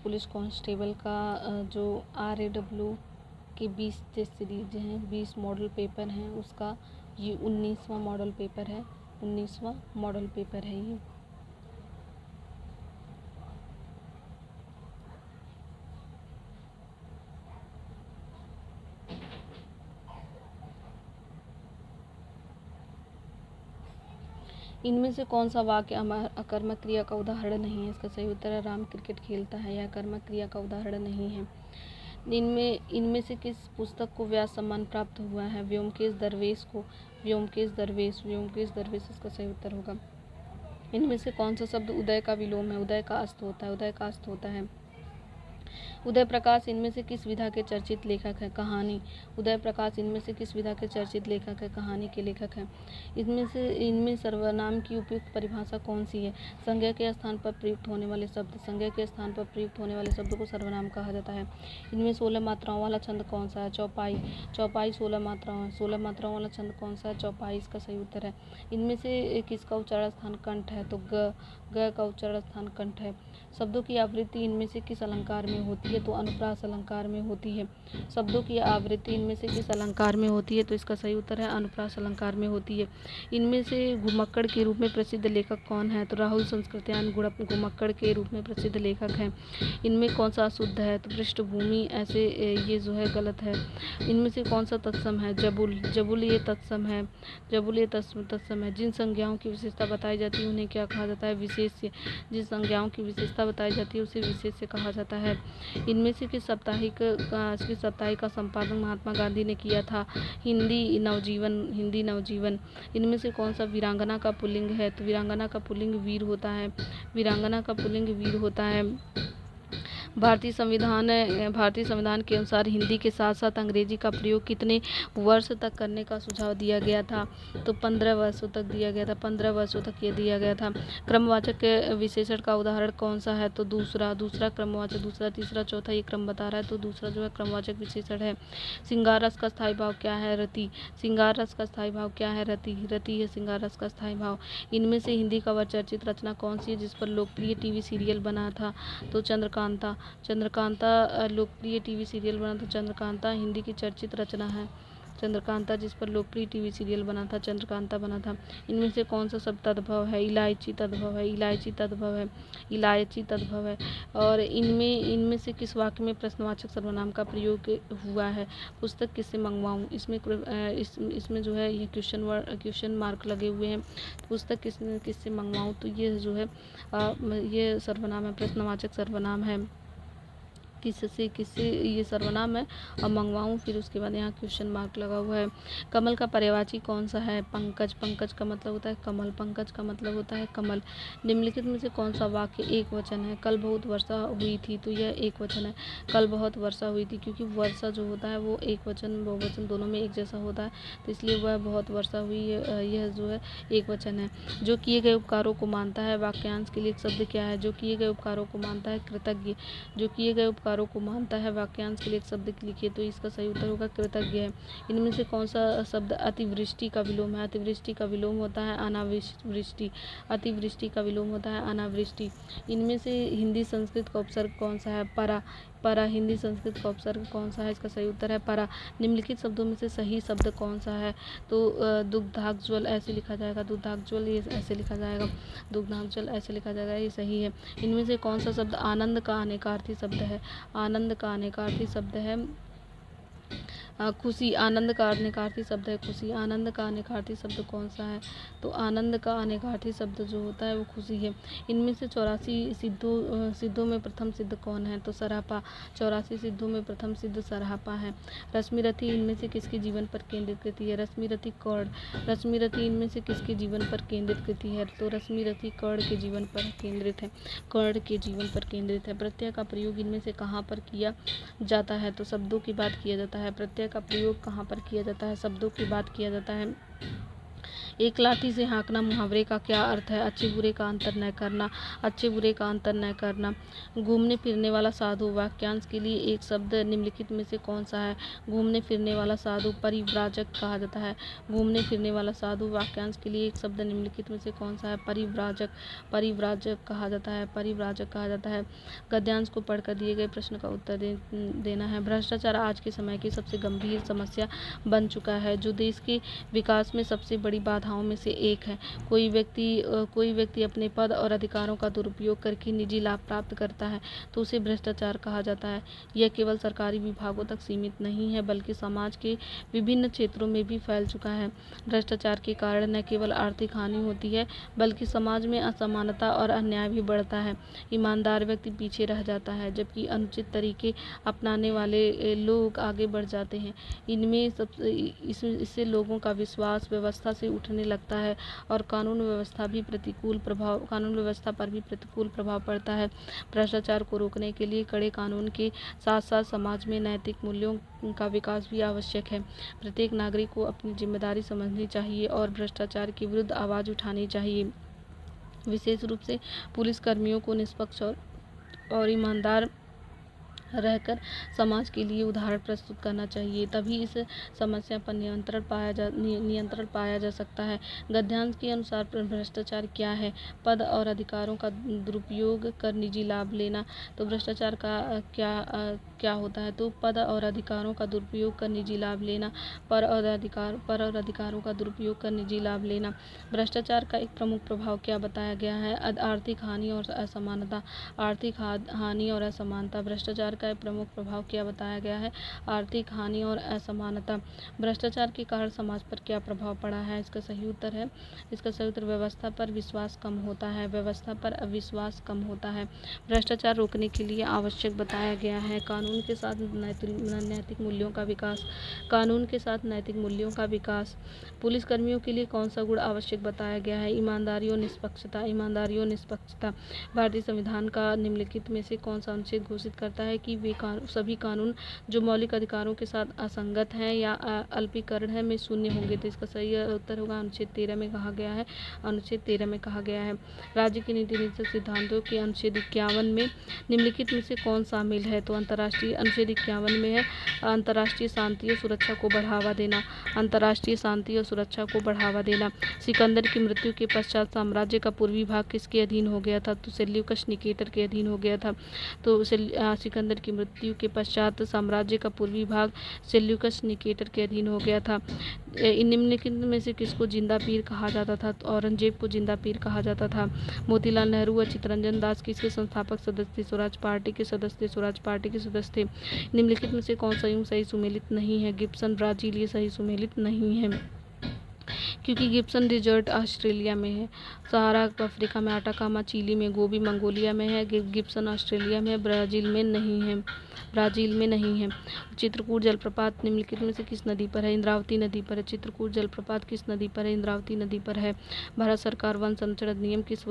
Police constable का जो RAW के 20 टेस्ट सीरीज हैं, 20 मॉडल पेपर हैं, उसका ये 19वां मॉडल पेपर है। 19वां मॉडल पेपर है ये। इनमें से कौन सा वाक्य अकर्मक क्रिया का उदाहरण नहीं है? इसका सही उत्तर है राम क्रिकेट खेलता है। यह अकर्मक क्रिया का उदाहरण नहीं है। इनमें से किस पुस्तक को व्यास सम्मान प्राप्त हुआ है? व्योमकेश दरवेश को। व्योमकेश दरवेश इसका सही उत्तर होगा। इनमें से कौन सा शब्द उदय का विलोम है? उदय का अस्त होता है। उदय का अस्त होता है। उदय प्रकाश इनमें से किस विधा के चर्चित लेखक हैं? कहानी। उदय प्रकाश इनमें से किस विधा के चर्चित लेखक है? कहानी के लेखक हैं। इनमें सर्वनाम की उपयुक्त परिभाषा कौन सी है? संज्ञा के स्थान पर प्रयुक्त होने वाले शब्द। संज्ञा के स्थान पर प्रयुक्त होने वाले शब्द को सर्वनाम कहा जाता है। इनमें 16 मात्राओं वाला छंद कौन सा है? चौपाई। चौपाई 16 मात्राओं है। 16 मात्राओं वाला छंद कौन सा है? चौपाई इसका सही उत्तर है। इनमें से किसका उच्चारण स्थान कंठ है? तो ग का उच्चारण स्थान कंठ है। शब्दों की आवृत्ति इनमें से किस अलंकार में होती है? तो अनुप्रास अलंकार में होती है। शब्दों की आवृत्ति इनमें से किस अलंकार में होती है? तो इसका सही उत्तर है अनुप्रास अलंकार में होती है। इनमें से घुमक्कड़ के रूप में प्रसिद्ध लेखक कौन है? तो राहुल संस्कृत्यायन घुमक्कड़ के रूप में प्रसिद्ध लेखक हैं। इनमें कौन सा अशुद्ध है? तो पृष्ठभूमि ऐसे ये जो है गलत है। इनमें से कौन सा तत्सम है? जबुल ये तत्सम है। जबुल ये तत्सम है। जिन संज्ञाओं की विशेषता बताई जाती है उन्हें क्या कहा जाता है? विशेष्य। जिन संज्ञाओं की विशेषता बताई जाती है उसे विशेष्य कहा जाता है। इनमें से किस साप्ताहिक का संपादन महात्मा गांधी ने किया था? हिंदी नवजीवन। इनमें से कौन सा वीरांगना का पुल्लिंग है? तो वीरांगना का पुल्लिंग वीर होता है। वीरांगना का पुल्लिंग वीर होता है। भारतीय संविधान के अनुसार हिंदी के साथ साथ अंग्रेजी का प्रयोग कितने वर्ष तक करने का सुझाव दिया गया था? तो 15 वर्षों तक दिया गया था। 15 वर्षों तक ये दिया गया था। क्रमवाचक विशेषण का उदाहरण कौन सा है? तो दूसरा क्रमवाचक। दूसरा, तीसरा, चौथा ये क्रम बता रहा है, तो दूसरा जो है क्रमवाचक विशेषण है। श्रृंगार रस का स्थायी भाव क्या है? रति। श्रृंगार रस का स्थायी भाव क्या है? रति है श्रृंगार रस का स्थायी भाव। इनमें से हिंदी का चर्चित रचना कौन सी है जिस पर लोकप्रिय टीवी सीरियल बना था? तो चंद्रकांता लोकप्रिय टीवी सीरियल बना था। चंद्रकांता हिंदी की चर्चित रचना है। चंद्रकांता जिस पर लोकप्रिय टीवी सीरियल बना था, चंद्रकांता बना था। इनमें से कौन सा शब्द तद्भव है? इलायची तद्भव है। और इनमें से किस वाक्य में प्रश्नवाचक सर्वनाम का प्रयोग हुआ है? पुस्तक किससे मंगवाऊं। इसमें जो है ये क्वेश्चन मार्क लगे हुए हैं। पुस्तक किससे मंगवाऊं, तो ये जो है ये सर्वनाम है, प्रश्नवाचक सर्वनाम है। किससे ये सर्वनाम है और मंगवाऊं, फिर उसके बाद यहाँ क्वेश्चन मार्क लगा हुआ है। कमल का पर्यायवाची कौन सा है? पंकज का मतलब होता है कमल। पंकज का मतलब होता है कमल। निम्नलिखित में से कौन सा वाक्य एक वचन है? कल बहुत वर्षा हुई थी, तो यह एक वचन है। कल बहुत वर्षा हुई थी, क्योंकि वर्षा जो होता है वो एक वचन बहुवचन दोनों में एक जैसा होता है, तो इसलिए वह बहुत वर्षा हुई, यह जो है एक वचन है। जो किए गए उपकारों को मानता है, वाक्यांश के लिए एक शब्द क्या है? जो किए गए उपकारों को मानता है, कृतज्ञ। जो किए गए उपकारों को मानता है, वाक्यांश के लिए एक शब्द लिखिए, तो इसका सही उत्तर होगा कृतज्ञ है। इनमें से कौन सा शब्द अतिवृष्टि का विलोम है? अतिवृष्टि का विलोम होता है अनावृष्टि। अतिवृष्टि का विलोम होता है अनावृष्टि। इनमें से हिंदी संस्कृत का उपसर्ग कौन सा है? परा हिंदी संस्कृत का उपसर्ग कौन सा है? इसका सही उत्तर है परा। निम्नलिखित शब्दों में से सही शब्द कौन सा है? तो दुग्धाज्वल ऐसे लिखा जाएगा। दुग्धाज्वल ये ऐसे लिखा जाएगा। दुग्धाज्वल ऐसे लिखा जाएगा, ये सही है। इनमें से कौन सा शब्द आनंद का अनेकार्थी शब्द है? आनंद का अनेकार्थी शब्द है खुशी। आनंद का अनेकार्थी शब्द है खुशी। आनंद का अनेकार्थी शब्द कौन सा है? तो आनंद का अनेकार्थी शब्द जो होता है वो खुशी है। इनमें से 84 सिद्धों में प्रथम सिद्ध कौन है? तो सरापा। 84 सिद्धों में प्रथम सिद्ध सरापा है। रश्मिरथी इनमें से किसके जीवन पर केंद्रित कृति है? रश्मिरथी कर्ण। रश्मिरथी इनमें से किसके जीवन पर केंद्रित कृति है? तो रश्मिरथी कर्ण के जीवन पर केंद्रित है। कर्ण के जीवन पर केंद्रित है। प्रत्यय का प्रयोग इनमें से कहाँ पर किया जाता है? तो शब्दों की बात किया जाता है। प्रत्यय का प्रयोग कहाँ पर किया जाता है? शब्दों की बात किया जाता है। एक लाठी से हाँकना मुहावरे का क्या अर्थ है? अच्छे बुरे का अंतर न करना, अच्छे बुरे का अंतर न करना। घूमने फिरने वाला साधु, वाक्यांश के लिए एक शब्द निम्नलिखित में से कौन सा है? घूमने फिरने वाला साधु परिव्राजक कहा जाता है। घूमने फिरने वाला साधु, वाक्यांश के लिए एक शब्द निम्नलिखित में से कौन सा है? परिव्राजक, परिव्राजक कहा जाता है, परिव्राजक कहा जाता है। गद्यांश को पढ़कर दिए गए प्रश्न का उत्तर देना है। भ्रष्टाचार आज के समय की सबसे गंभीर समस्या बन चुका है, जो देश के विकास में सबसे बड़ी बाधाओं में से एक है। कोई व्यक्ति अपने पद और अधिकारों का दुरुपयोग करके निजी लाभ प्राप्त करता है तो उसे भ्रष्टाचार कहा जाता है। यह केवल सरकारी विभागों तक सीमित नहीं है, बल्कि समाज के विभिन्न क्षेत्रों में भी फैल चुका है। भ्रष्टाचार के कारण न केवल आर्थिक हानि होती है, बल्कि समाज में असमानता और अन्याय भी बढ़ता है। ईमानदार व्यक्ति पीछे रह जाता है, जबकि अनुचित तरीके अपनाने वाले लोग आगे बढ़ जाते हैं। इससे लोगों का विश्वास व्यवस्था से उठने लगता है और कानून व्यवस्था पर भी प्रतिकूल प्रभाव पड़ता है। भ्रष्टाचार को रोकने के लिए कड़े कानून के साथ साथ समाज में नैतिक मूल्यों का विकास भी आवश्यक है। प्रत्येक नागरिक को अपनी जिम्मेदारी समझनी चाहिए और भ्रष्टाचार के विरुद्ध आवाज़ उठानी चाहिए। विशेष रूप से पुलिस कर्मियों को निष्पक्ष और ईमानदार रहकर समाज के लिए उदाहरण प्रस्तुत करना चाहिए, तभी इस समस्या पर नियंत्रण पाया जा सकता है। गद्यांश के अनुसार भ्रष्टाचार क्या है? पद और अधिकारों का दुरुपयोग कर निजी लाभ लेना। तो भ्रष्टाचार का क्या होता है? तो पद और अधिकारों का दुरुपयोग कर निजी लाभ लेना, पर और अधिकारों का दुरुपयोग कर निजी लाभ लेना। भ्रष्टाचार का एक प्रमुख प्रभाव क्या बताया गया है? आर्थिक हानि और असमानता। आर्थिक हानि और असमानता। भ्रष्टाचार का एक प्रमुख प्रभाव क्या बताया गया है? आर्थिक हानि और असमानता। भ्रष्टाचार के कारण समाज पर क्या प्रभाव पड़ा है? इसका सही उत्तर व्यवस्था पर विश्वास कम होता है। व्यवस्था पर अविश्वास कम होता है। भ्रष्टाचार रोकने के लिए आवश्यक बताया गया है कानून के साथ नैतिक मूल्यों का विकास। कानून के साथ नैतिक मूल्यों का विकास। पुलिस कर्मियों के लिए कौन सा गुण आवश्यक बताया गया है? ईमानदारी और निष्पक्षता। ईमानदारी और निष्पक्षता। भारतीय संविधान का निम्नलिखित में से कौन सा अनुच्छेद घोषित करता है कि वे सभी कानून जो मौलिक अधिकारों के साथ असंगत हैं या अल्पीकरण है में शून्य होंगे? तो इसका सही उत्तर होगा अनुच्छेद 13 में कहा गया है। अनुच्छेद 13 में कहा गया है। राज्य के नीति नीतिक सिद्धांतों के अनुच्छेद 51 में निम्नलिखित में से कौन शामिल है? तो अनुच्छेद 51 में है अंतर्राष्ट्रीय शांति और सुरक्षा को बढ़ावा देना। अंतर्राष्ट्रीय शांति और सुरक्षा को बढ़ावा देना। सिकंदर की मृत्यु के पश्चात साम्राज्य का पूर्वी भाग किसके अधीन हो गया था? तो सेल्यूकस निकेटर के अधीन हो गया था। तो सिकंदर की मृत्यु के पश्चात साम्राज्य का पूर्वी भाग सेल्यूकस निकेटर के अधीन हो गया था। निम्नलिखित में से किसको जिंदा पीर कहा जाता था? तो औरंगजेब को जिंदा पीर कहा जाता था। मोतीलाल नेहरू व चित्तरंजन दास किसके संस्थापक सदस्य थे? स्वराज पार्टी के सदस्य थे। निम्नलिखित में से कौन सा यूं सही सुमेलित नहीं है? गिब्सन ब्राजील ये सही सुमेलित नहीं है, क्योंकि गिब्सन डेजर्ट ऑस्ट्रेलिया में है। सहारा अफ्रीका में, अटाकामा चिली में, गोबी मंगोलिया में है। गिब्सन ऑस्ट्रेलिया में, ब्राजील में नहीं है। चित्रकूट जलप्रपात निम्नलिखित में से किस नदी पर है? इंद्रावती नदी पर है। चित्रकूट जलप्रपात किस नदी पर है? इंद्रावती नदी पर है। भारत सरकार वन संरक्षण अधिनियम किस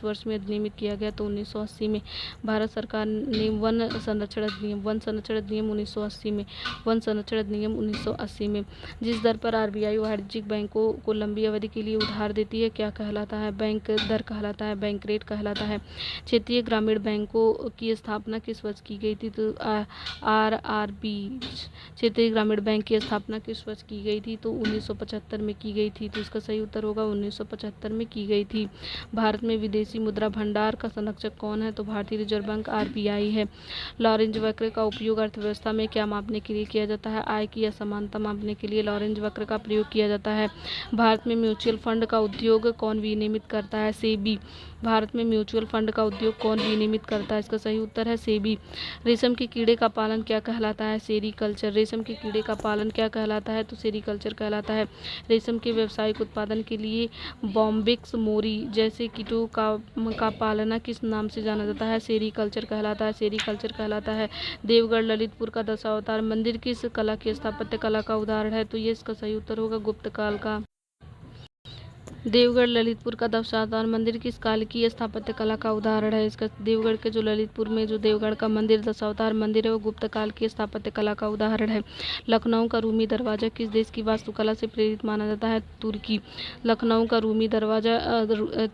वर्ष में अधिनियमित किया गया? तो 1980 में। भारत सरकार ने वन संरक्षण अधिनियम 1980 में। जिस दर पर आरबीआई वाणिज्यिक बैंकों को लंबी अवधि के लिए उधार देती है क्या कहलाता है? बैंक दर कहलाता है, बैंक रेट कहलाता है। क्षेत्रीय ग्रामीण बैंकों की स्थापना किस वर्ष की गई थी? तो आरआरबी क्षेत्रीय ग्रामीण बैंक की स्थापना किस वर्ष की गई थी? तो 1975 में की गई थी। तो इसका सही उत्तर होगा 1975 में की गई थी। भारत में विदेशी मुद्रा भंडार का संरक्षक कौन है? तो भारतीय रिजर्व बैंक आरबीआई है। लॉरेंज वक्र का उपयोग अर्थव्यवस्था में क्या मापने के लिए किया जाता है? आय की असमानता मापने के लिए लॉरेंज वक्र का प्रयोग किया जाता है। भारत में म्यूचुअल फंड का उद्योग कौन विनियमित करता है? सेबी। भारत में म्यूचुअल फंड का उद्योग कौन विनियमित करता है? इसका सही उत्तर है सेबी। रेशम के कीड़े का पालन क्या कहलाता है? सेरीकल्चर। रेशम के कीड़े का पालन क्या कहलाता है? तो सेरीकल्चर कहलाता है। रेशम के व्यावसायिक उत्पादन के लिए बॉम्बिक्स मोरी जैसे कीटों का पालना किस नाम से जाना जाता है? सेरीकल्चर कहलाता है। देवगढ़ ललितपुर का दशावतार मंदिर किस कला की स्थापत्य कला का उदाहरण है? तो ये इसका सही उत्तर होगा गुप्त काल का। देवगढ़ ललितपुर का दशावतार मंदिर किस काल की स्थापत्य कला का उदाहरण है? इसका देवगढ़ के जो ललितपुर में जो देवगढ़ का मंदिर दशावतार मंदिर है वो गुप्त काल की स्थापत्य कला का उदाहरण है। लखनऊ का रूमी दरवाजा किस देश की वास्तुकला से प्रेरित माना जाता है? तुर्की। लखनऊ का रूमी दरवाजा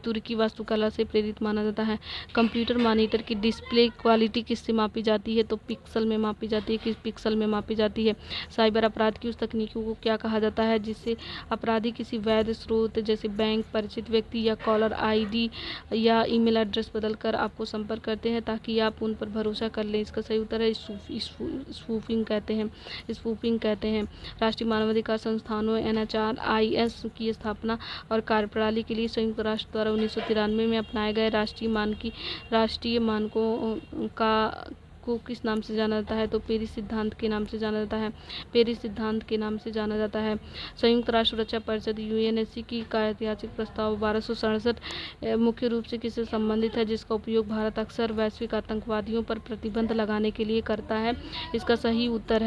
तुर्की वास्तुकला से प्रेरित माना जाता है। कंप्यूटर मॉनिटर की डिस्प्ले क्वालिटी किससे मापी जाती है? तो पिक्सल में मापी जाती है। किस पिक्सल में मापी जाती है? साइबर अपराध की उस तकनीकों को क्या कहा जाता है जिससे अपराधी किसी वैध स्रोत जैसे बैंक, परिचित व्यक्ति या कॉलर आईडी या ईमेल एड्रेस बदलकर आपको संपर्क करते हैं ताकि आप उन पर भरोसा कर लें? इसका सही उत्तर है स्पूफिंग कहते हैं। स्पूफिंग कहते हैं। राष्ट्रीय मानवाधिकार संस्थानों NHRIS की स्थापना और कार्यप्रणाली के लिए संयुक्त राष्ट्र द्वारा 1993 में अपनाए गए राष्ट्रीय मानकों का को किस नाम से जाना जाता है? तो पेरिस सिद्धांत के नाम से जाना जाता है। पेरिस सिद्धांत के नाम से जाना जाता है। संयुक्त राष्ट्र सुरक्षा परिषद UNSC की का ऐतिहासिक प्रस्ताव 1267 मुख्य रूप से किससे संबंधित है जिसका उपयोग भारत अक्सर वैश्विक आतंकवादियों पर प्रतिबंध लगाने के लिए करता है? इसका सही उत्तर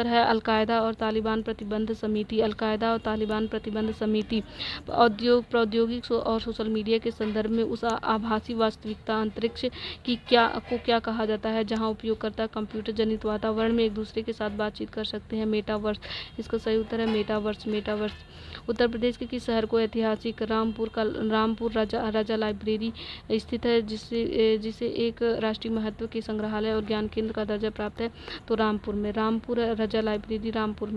है अलकायदा और तालिबान प्रतिबंध समिति। अलकायदा और तालिबान प्रतिबंध समिति। प्रौद्योगिक और सोशल मीडिया के संदर्भ में उस आभासी वास्तविकता अंतरिक्ष की क्या कहा जाता है जहां उपयोगकर्ता कंप्यूटर जनित वातावरण में एक दूसरे के साथ बातचीत कर सकते हैं? मेटावर्स। इसका सही उत्तर है मेटावर्स। उत्तर प्रदेश के किस शहर को ऐतिहासिक रामपुर राजा लाइब्रेरी स्थित है जिसे एक राष्ट्रीय महत्व के संग्रहालय और ज्ञान केंद्र का दर्जा प्राप्त है? तो रामपुर राजा लाइब्रेरी रामपुर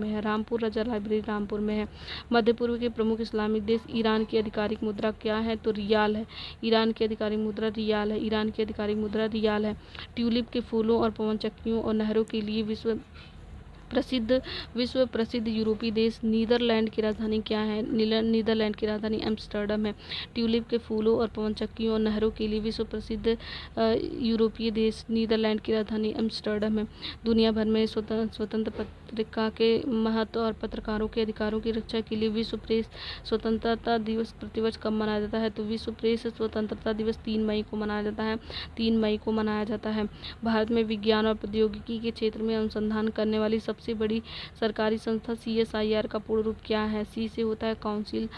में है। मध्य पूर्व के प्रमुख इस्लामिक देश ईरान की आधिकारिक मुद्रा क्या है? तो रियाल है। ईरान की आधिकारिक मुद्रा रियाल है। ट्यूलिप के फूलों और पवन चक्कियों और नहरों के लिए विश्व प्रसिद्ध यूरोपीय देश नीदरलैंड की राजधानी क्या है? नीदरलैंड की राजधानी एम्स्टर्डम है। ट्यूलिप के फूलों और पवन चक्कियों और नहरों के लिए विश्व प्रसिद्ध यूरोपीय देश नीदरलैंड की राजधानी एम्स्टर्डम है। दुनिया भर में स्वतंत्र पत्रिका के महत्व और पत्रकारों के अधिकारों की रक्षा के लिए विश्व प्रेस स्वतंत्रता दिवस प्रतिवर्ष कब मनाया जाता है? तो विश्व प्रेस स्वतंत्रता दिवस 3 मई को मनाया जाता है। भारत में विज्ञान और प्रौद्योगिकी के क्षेत्र में अनुसंधान करने वाली सबसे बड़ी सरकारी संस्था CSIR का पूर्ण रूप क्या है? C से होता है काउंसिल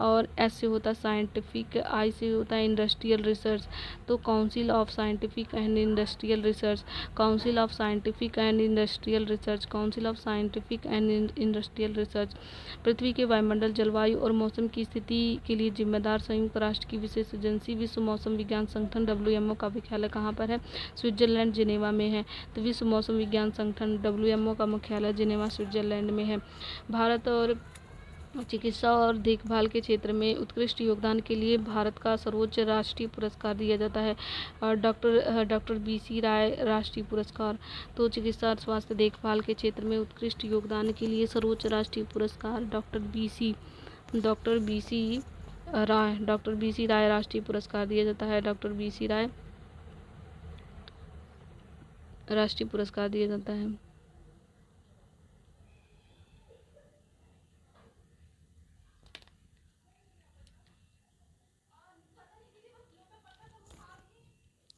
और S से होता है साइंटिफिक, I से होता है इंडस्ट्रियल रिसर्च। तो council of scientific and industrial research. पृथ्वी के वायुमंडल, जलवायु और मौसम की स्थिति के लिए जिम्मेदार संयुक्त राष्ट्र की विशेष एजेंसी विश्व मौसम विज्ञान संगठन WMO का मुख्यालय कहाँ पर है? स्विट्जरलैंड जिनेवा में है। तो विश्व मौसम विज्ञान संगठन WMO का मुख्यालय जिनेवा स्विट्जरलैंड में है। भारत और चिकित्सा और देखभाल के क्षेत्र में उत्कृष्ट योगदान के लिए भारत का सर्वोच्च राष्ट्रीय पुरस्कार दिया जाता है और डॉक्टर BC राय राष्ट्रीय पुरस्कार। तो चिकित्सा और स्वास्थ्य देखभाल के क्षेत्र में उत्कृष्ट योगदान के लिए सर्वोच्च राष्ट्रीय पुरस्कार डॉक्टर BC राय राष्ट्रीय पुरस्कार दिया जाता है। डॉक्टर BC राय राष्ट्रीय पुरस्कार दिया जाता है।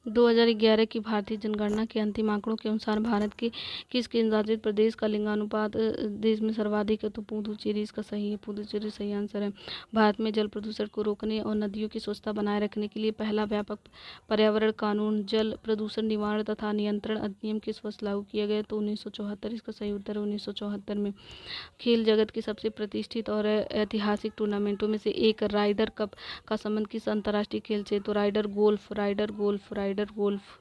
2011 की भारतीय जनगणना के अंतिम आंकड़ों के अनुसार भारत के किस केंद्रशासित प्रदेश का लिंगानुपात देश में सर्वाधिक है? तो पुडुचेरी इसका सही है। पुडुचेरी सही आंसर है। भारत में जल प्रदूषण को रोकने और नदियों की स्वच्छता बनाए रखने के लिए पहला व्यापक पर्यावरण कानून जल प्रदूषण निवारण तथा नियंत्रण अधिनियम किस वर्ष लागू किया गया? तो 1974। इसका सही उत्तर है 1974 में। खेल जगत की सबसे प्रतिष्ठित और ऐतिहासिक टूर्नामेंटों में से एक राइडर कप का संबंध किस अंतर्राष्ट्रीय खेल से? तो राइडर गोल्फ।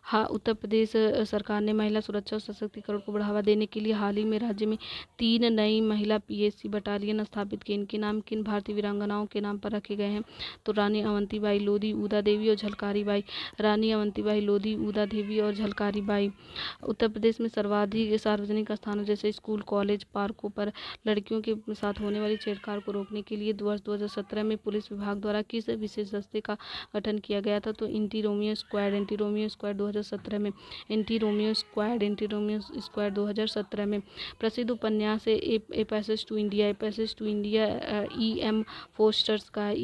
हाँ, उत्तर प्रदेश सरकार ने महिला सुरक्षा और सशक्तिकरण को बढ़ावा देने के लिए हाल ही में राज्य में 3 नई महिला PSC बटालियन स्थापित की। इनके नाम किन भारतीय वीरांगनाओं के नाम पर रखे गए हैं? तो रानी अवंतीबाई लोधी, ऊदा देवी और झलकारी बाई। उत्तर प्रदेश में सर्वाधिक सार्वजनिक स्थानों जैसे स्कूल, कॉलेज, पार्कों पर लड़कियों के साथ होने वाली छेड़छाड़ को रोकने के लिए वर्ष 2017 में पुलिस विभाग द्वारा किस विशेष दस्ते का गठन किया गया था? तो एंटी रोमियो स्क्वाड स्क्वाड 2017 में, एंटी रोमियो स्क्वाड 2017 में। प्रसिद्ध उपन्यास है a passage to India. E M Forster's का है।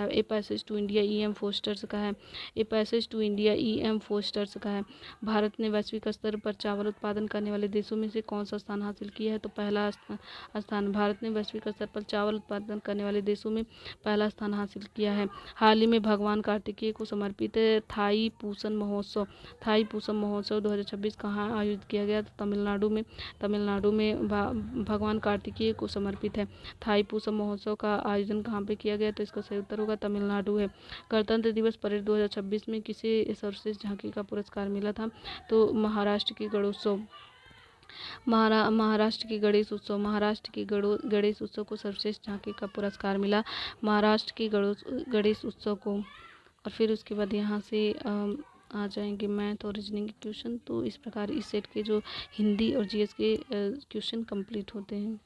A passage to India E M Forster's का है। A passage to India E M Forster's का है। भारत ने वैश्विक स्तर पर चावल उत्पादन करने वाले देशों में से कौन सा स्थान हासिल किया है? तो पहला स्थान। भारत ने वैश्विक स्तर पर चावल उत्पादन करने वाले देशों में पहला स्थान हासिल किया है। हाल ही में भगवान कार्तिकेय को समर्पित थाई पूसन महोत्सव 2026 कहाँ आयोजित किया गया? तो तमिलनाडु में भगवान कार्तिकेय को समर्पित है थाई पूसन महोत्सव का आयोजन कहाँ पे किया गया? तो इसका सही उत्तर होगा तमिलनाडु है। गणतंत्र दिवस परेड 2026 में किसे सर्वश्रेष्ठ झांकी का पुरस्कार मिला था? तो महाराष्ट्र की गणेश उत्सव को सर्वश्रेष्ठ झांकी का पुरस्कार मिला महाराष्ट्र की गणेश उत्सव को। और फिर उसके बाद यहाँ से आ जाएंगे मैथ और रीजनिंग के क्वेश्चन। तो इस प्रकार इस सेट के जो हिंदी और जीएस के क्वेश्चन कंप्लीट होते हैं।